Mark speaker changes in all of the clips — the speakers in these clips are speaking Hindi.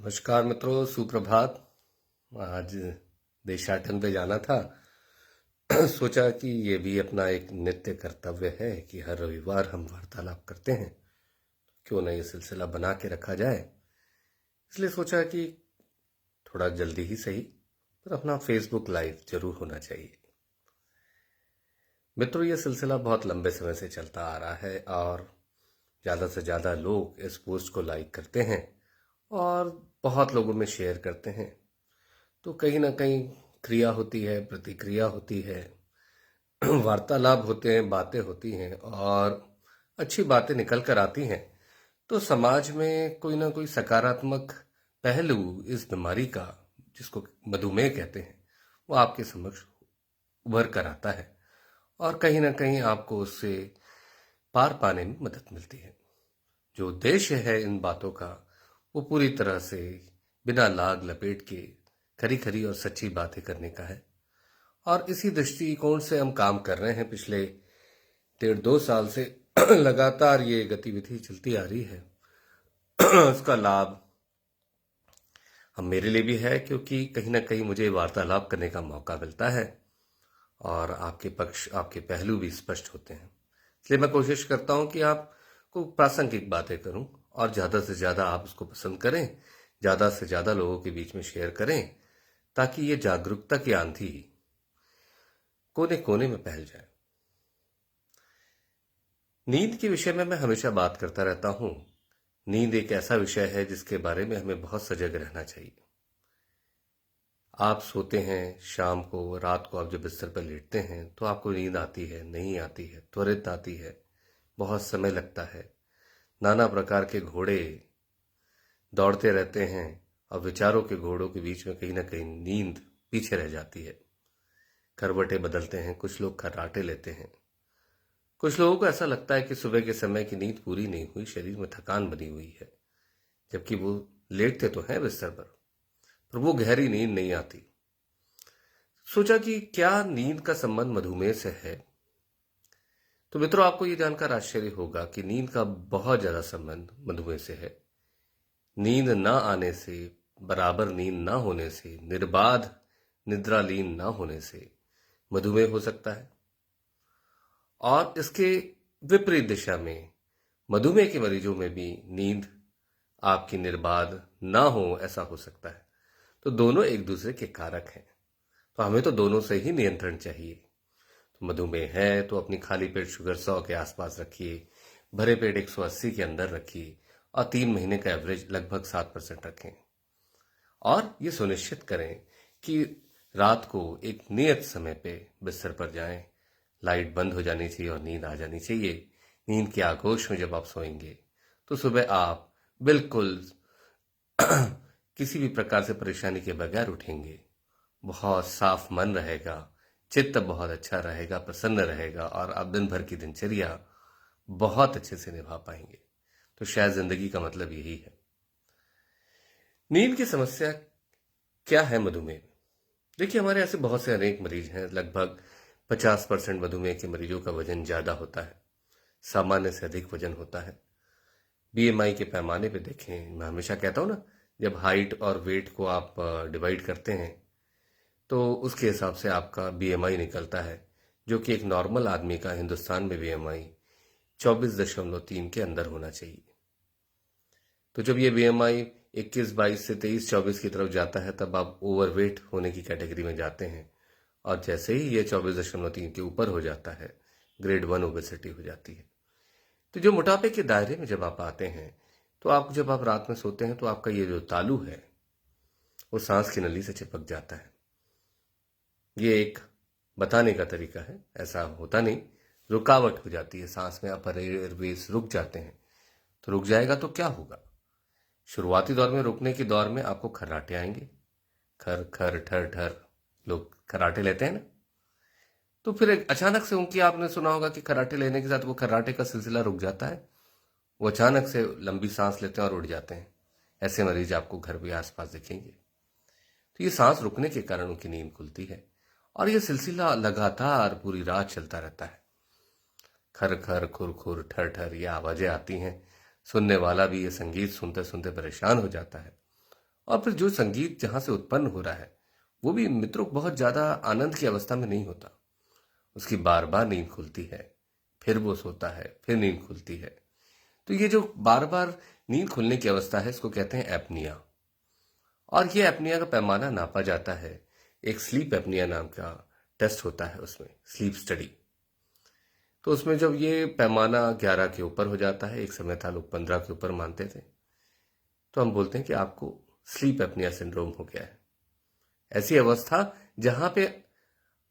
Speaker 1: नमस्कार मित्रों, सुप्रभात। आज देशाटन पे जाना था। सोचा कि ये भी अपना एक नित्य कर्तव्य है कि हर रविवार हम वार्तालाप करते हैं। क्यों ना ये सिलसिला बना के रखा जाए। इसलिए सोचा कि थोड़ा जल्दी ही सही, पर अपना फेसबुक लाइव जरूर होना चाहिए। मित्रों, ये सिलसिला बहुत लंबे समय से चलता आ रहा है और ज़्यादा से ज़्यादा लोग इस पोस्ट को लाइक करते हैं और बहुत लोगों में शेयर करते हैं। तो कहीं ना कहीं क्रिया होती है, प्रतिक्रिया होती है, वार्तालाप होते हैं, बातें होती हैं और अच्छी बातें निकल कर आती हैं। तो समाज में कोई ना कोई सकारात्मक पहलू इस बीमारी का, जिसको मधुमेह कहते हैं, वो आपके समक्ष उभर कर आता है और कहीं ना कहीं आपको उससे पार पाने में मदद मिलती है। जो उद्देश्य है इन बातों का, वो पूरी तरह से बिना लाग लपेट के खरी खरी और सच्ची बातें करने का है। और इसी दृष्टिकोण से हम काम कर रहे हैं। पिछले 1.5-2 साल से लगातार ये गतिविधि चलती आ रही है। उसका लाभ हम मेरे लिए भी है, क्योंकि कहीं ना कहीं मुझे वार्तालाप करने का मौका मिलता है और आपके पक्ष, आपके पहलू भी स्पष्ट होते हैं। इसलिए मैं कोशिश करता हूं कि आपको प्रासंगिक बातें करूं और ज़्यादा से ज़्यादा आप उसको पसंद करें, ज़्यादा से ज़्यादा लोगों के बीच में शेयर करें, ताकि ये जागरूकता की आंधी कोने कोने में फैल जाए। नींद के विषय में मैं हमेशा बात करता रहता हूं। नींद एक ऐसा विषय है जिसके बारे में हमें बहुत सजग रहना चाहिए। आप सोते हैं, शाम को, रात को आप जब बिस्तर पर लेटते हैं तो आपको नींद आती है, नहीं आती है, त्वरित आती है, बहुत समय लगता है, नाना प्रकार के घोड़े दौड़ते रहते हैं और विचारों के घोड़ों के बीच में कहीं ना कहीं नींद पीछे रह जाती है। करवटें बदलते हैं, कुछ लोग खर्राटे लेते हैं, कुछ लोगों को ऐसा लगता है कि सुबह के समय की नींद पूरी नहीं हुई, शरीर में थकान बनी हुई है, जबकि वो लेटते तो हैं बिस्तर पर वो गहरी नींद नहीं आती। सोचा कि क्या नींद का संबंध मधुमेह से है। तो मित्रों, आपको ये जानकर आश्चर्य होगा कि नींद का बहुत ज्यादा संबंध मधुमेह से है। नींद न आने से, बराबर नींद न होने से, निर्बाध निद्रालीन न होने से मधुमेह हो सकता है। और इसके विपरीत दिशा में मधुमेह के मरीजों में भी नींद आपकी निर्बाध ना हो, ऐसा हो सकता है। तो दोनों एक दूसरे के कारक हैं, तो हमें तो दोनों से ही नियंत्रण चाहिए। तो मधुमेह है तो अपनी खाली पेट शुगर 100 के आसपास रखिए, भरे पेट 180 के अंदर रखिए और 3 महीने का एवरेज लगभग 7% रखें। और ये सुनिश्चित करें कि रात को एक नियत समय पे बिस्तर पर जाएं, लाइट बंद हो जानी चाहिए और नींद आ जानी चाहिए। नींद के आगोश में जब आप सोएंगे तो सुबह आप बिल्कुल किसी भी प्रकार से परेशानी के बगैर उठेंगे। बहुत साफ मन रहेगा, चित्त बहुत अच्छा रहेगा, प्रसन्न रहेगा और आप दिन भर की दिनचर्या बहुत अच्छे से निभा पाएंगे। तो शायद जिंदगी का मतलब यही है। नींद की समस्या क्या है मधुमेह? देखिए, हमारे ऐसे बहुत से अनेक मरीज हैं। लगभग 50% मधुमेह के मरीजों का वजन ज्यादा होता है, सामान्य से अधिक वजन होता है। बीएमआई के पैमाने पे देखें, मैं हमेशा कहता हूं ना, जब हाइट और वेट को आप डिवाइड करते हैं तो उसके हिसाब से आपका बीएमआई निकलता है, जो कि एक नॉर्मल आदमी का हिंदुस्तान में बीएमआई 24.3 के अंदर होना चाहिए। तो जब ये बीएमआई 21-22 से 23-24 की तरफ जाता है तब आप ओवरवेट होने की कैटेगरी में जाते हैं, और जैसे ही ये 24.3 के ऊपर हो जाता है, ग्रेड 1 ओबेसिटी हो जाती है। तो जो मोटापे के दायरे में जब आप आते हैं, तो आप जब आप रात में सोते हैं तो आपका ये जो तालू है वो सांस की नली से चिपक जाता है। ये एक बताने का तरीका है, ऐसा होता नहीं, रुकावट हो जाती है सांस में, अपर एयरवेज रुक जाते हैं। तो रुक जाएगा तो क्या होगा? शुरुआती दौर में, रुकने के दौर में आपको खर्राटे आएंगे, खर खर ठर ठर, लोग खर्राटे लेते हैं ना। तो फिर एक अचानक से, उनकी आपने सुना होगा कि खर्राटे लेने के साथ वो खर्राटे का सिलसिला रुक जाता है, वो अचानक से लंबी सांस लेते हैं और उड़ जाते हैं। ऐसे मरीज आपको घर के आसपास दिखेंगे। तो ये सांस रुकने के कारण उनकी नींद खुलती है और ये सिलसिला लगातार पूरी रात चलता रहता है। खर खर खुर खुर ठर ठर ये आवाजें आती हैं, सुनने वाला भी ये संगीत सुनते सुनते परेशान हो जाता है और फिर जो संगीत जहां से उत्पन्न हो रहा है वो भी मित्रों बहुत ज्यादा आनंद की अवस्था में नहीं होता। उसकी बार बार नींद खुलती है, फिर वो सोता है, फिर नींद खुलती है। तो ये जो बार बार नींद खुलने की अवस्था है इसको कहते हैं एपनिया। और ये एपनिया का पैमाना नापा जाता है, एक स्लीप एपनिया नाम का टेस्ट होता है उसमें, स्लीप स्टडी। तो उसमें जब ये पैमाना 11 के ऊपर हो जाता है, एक समय था लोग 15 के ऊपर मानते थे, तो हम बोलते हैं कि आपको स्लीप एपनिया सिंड्रोम हो गया है। ऐसी अवस्था जहां पे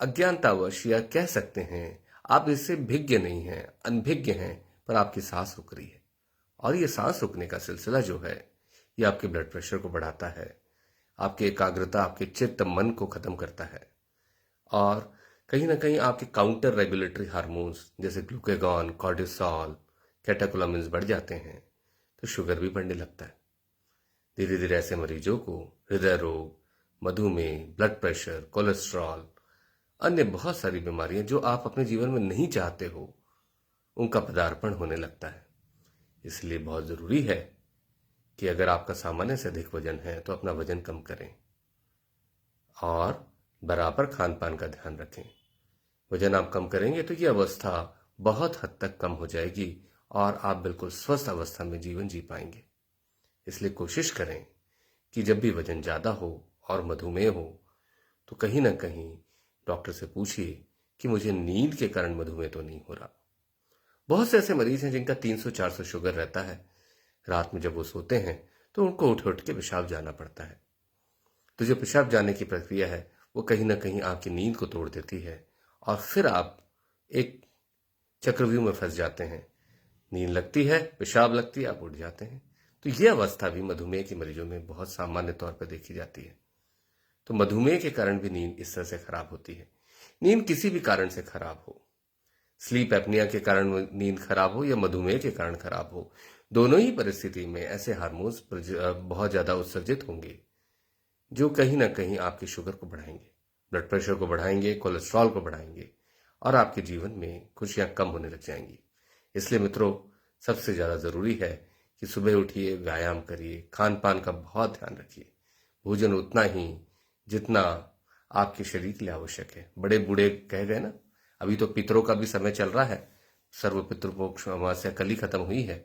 Speaker 1: अज्ञानतावश या कह सकते हैं आप इससे भिज्ञ नहीं हैं, अनभिज्ञ हैं, पर आपकी सांस रुक रही है। और ये सांस रुकने का सिलसिला जो है ये आपके ब्लड प्रेशर को बढ़ाता है, आपकी एकाग्रता, आपके चित्त मन को खत्म करता है, और कहीं ना कहीं आपके काउंटर रेगुलेटरी हार्मोन्स जैसे ग्लूकागॉन, कॉर्टिसोल, कैटेकोलामिन्स बढ़ जाते हैं, तो शुगर भी बढ़ने लगता है। धीरे धीरे ऐसे मरीजों को हृदय रोग, मधुमेह, ब्लड प्रेशर, कोलेस्ट्रॉल, अन्य बहुत सारी बीमारियां जो आप अपने जीवन में नहीं चाहते हो उनका पदार्पण होने लगता है। इसलिए बहुत जरूरी है कि अगर आपका सामान्य से अधिक वजन है तो अपना वजन कम करें और बराबर खान पान का ध्यान रखें। वजन आप कम करेंगे तो ये अवस्था बहुत हद तक कम हो जाएगी और आप बिल्कुल स्वस्थ अवस्था में जीवन जी पाएंगे। इसलिए कोशिश करें कि जब भी वजन ज्यादा हो और मधुमेह हो तो कहीं ना कहीं डॉक्टर से पूछिए कि मुझे नींद के कारण मधुमेह तो नहीं हो रहा। बहुत से ऐसे मरीज हैं जिनका 300-400 शुगर रहता है, रात में जब वो सोते हैं तो उनको उठ उठ के पेशाब जाना पड़ता है। तो जो पेशाब जाने की प्रक्रिया है वो कहीं ना कहीं आपकी नींद को तोड़ देती है और फिर आप एक चक्रव्यूह में फंस जाते हैं। नींद लगती है, पेशाब लगती है, आप उठ जाते हैं। तो ये अवस्था भी मधुमेह के मरीजों में बहुत सामान्य तौर पर देखी जाती है। तो मधुमेह के कारण भी नींद इस तरह से खराब होती है। नींद किसी भी कारण से खराब हो, स्लीप एपनिया के कारण नींद खराब हो या मधुमेह के कारण खराब हो, दोनों ही परिस्थिति में ऐसे हार्मोन्स बहुत ज्यादा उत्सर्जित होंगे जो कहीं ना कहीं आपके शुगर को बढ़ाएंगे, ब्लड प्रेशर को बढ़ाएंगे, कोलेस्ट्रॉल को बढ़ाएंगे और आपके जीवन में खुशियां कम होने लग जाएंगी। इसलिए मित्रों, सबसे ज्यादा जरूरी है कि सुबह उठिए, व्यायाम करिए, खान पान का बहुत ध्यान रखिए। भोजन उतना ही जितना आपके शरीर के लिए आवश्यक है। बड़े बूढ़े कह गए ना, अभी तो पितरों का भी समय चल रहा है, सर्व पितृपक्ष अमावस्या कल ही खत्म हुई है।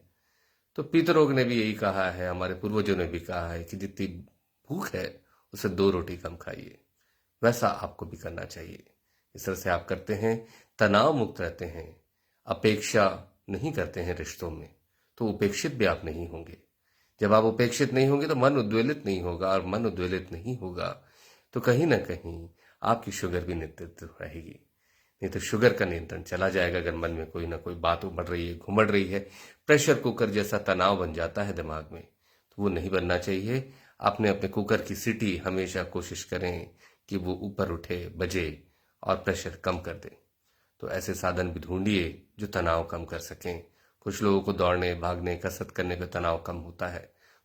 Speaker 1: तो पितरों ने भी यही कहा है, हमारे पूर्वजों ने भी कहा है कि जितनी भूख है उसे 2 रोटी कम खाइए। वैसा आपको भी करना चाहिए। इस तरह से आप करते हैं, तनाव मुक्त रहते हैं, अपेक्षा नहीं करते हैं रिश्तों में, तो उपेक्षित भी आप नहीं होंगे। जब आप उपेक्षित नहीं होंगे तो मन उद्वेलित नहीं होगा, और मन उद्वेलित नहीं होगा तो कहीं ना कहीं आपकी शुगर भी नियंत्रित रहेगी। नहीं तो शुगर का नियंत्रण चला जाएगा अगर मन में कोई ना कोई बात उमड़ रही है, घुमड़ रही है, प्रेशर कुकर जैसा तनाव बन जाता है दिमाग में, तो वो नहीं बनना चाहिए। अपने अपने कुकर की सीटी हमेशा कोशिश करें कि वो ऊपर उठे, बजे और प्रेशर कम कर दे। तो ऐसे साधन भी ढूंढिए जो तनाव कम कर सकें। कुछ लोगों को दौड़ने, भागने, कसरत करने पे तनाव कम होता है।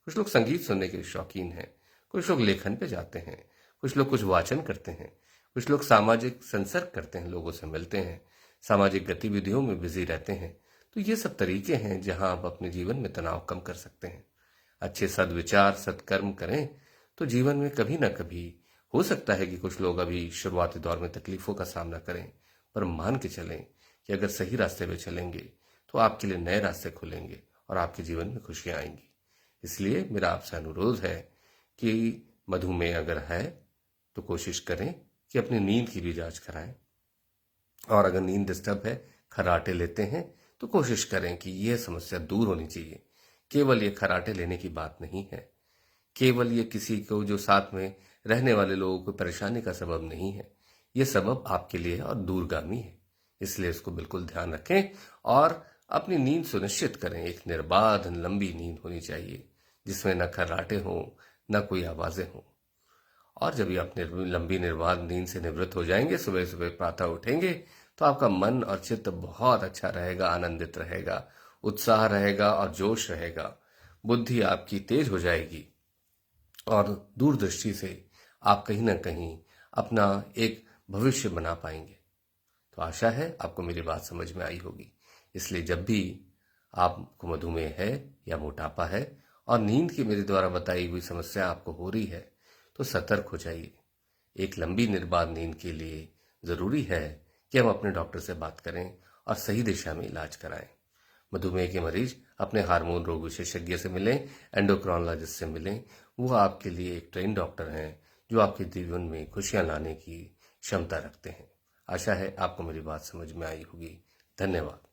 Speaker 1: कुछ लोग संगीत सुनने के शौकीन हैं, कुछ लोग लेखन पे जाते हैं, कुछ लोग कुछ वाचन करते हैं, कुछ लोग सामाजिक संसर्ग करते हैं, लोगों से मिलते हैं, सामाजिक गतिविधियों में बिजी रहते हैं। तो ये सब तरीके हैं जहां आप अपने जीवन में तनाव कम कर सकते हैं। अच्छे सद्विचार, सत्कर्म करें तो जीवन में कभी ना कभी हो सकता है कि कुछ लोग अभी शुरुआती दौर में तकलीफों का सामना करें, पर मान के चलें कि अगर सही रास्ते पे चलेंगे तो आपके लिए नए रास्ते खुलेंगे और आपके जीवन में खुशियां आएंगी। इसलिए मेरा आपसे अनुरोध है कि मधुमेह अगर है तो कोशिश करें कि अपनी नींद की भी जांच कराएं, और अगर नींद डिस्टर्ब है, खर्राटे लेते हैं, तो कोशिश करें कि यह समस्या दूर होनी चाहिए। केवल ये खर्राटे लेने की बात नहीं है, केवल ये किसी को जो साथ में रहने वाले लोगों को परेशानी का सबब नहीं है, ये सबब आपके लिए और दूरगामी है। इसलिए इसको बिल्कुल ध्यान रखें और अपनी नींद सुनिश्चित करें। एक निर्बाध लंबी नींद होनी चाहिए जिसमें न खर्राटे हों, न कोई आवाजें हों। और जब आप लंबी निर्बाध नींद से निवृत्त हो जाएंगे, सुबह सुबह प्रातः उठेंगे, तो आपका मन और चित्त बहुत अच्छा रहेगा, आनंदित रहेगा, उत्साह रहेगा और जोश रहेगा। बुद्धि आपकी तेज हो जाएगी और दूरदृष्टि से आप कहीं ना कहीं अपना एक भविष्य बना पाएंगे। तो आशा है आपको मेरी बात समझ में आई होगी। इसलिए जब भी आपको मधुमेह है या मोटापा है और नींद की मेरे द्वारा बताई हुई समस्या आपको हो रही है तो सतर्क हो जाइए। एक लंबी निर्बाध नींद के लिए जरूरी है कि हम अपने डॉक्टर से बात करें और सही दिशा में इलाज कराएं। मधुमेह के मरीज अपने हार्मोन रोग विशेषज्ञ से मिलें, एंडोक्राइनोलॉजिस्ट से मिलें। वो आपके लिए एक ट्रेन डॉक्टर हैं जो आपके जीवन में खुशियां लाने की क्षमता रखते हैं। आशा है आपको मेरी बात समझ में आई होगी। धन्यवाद।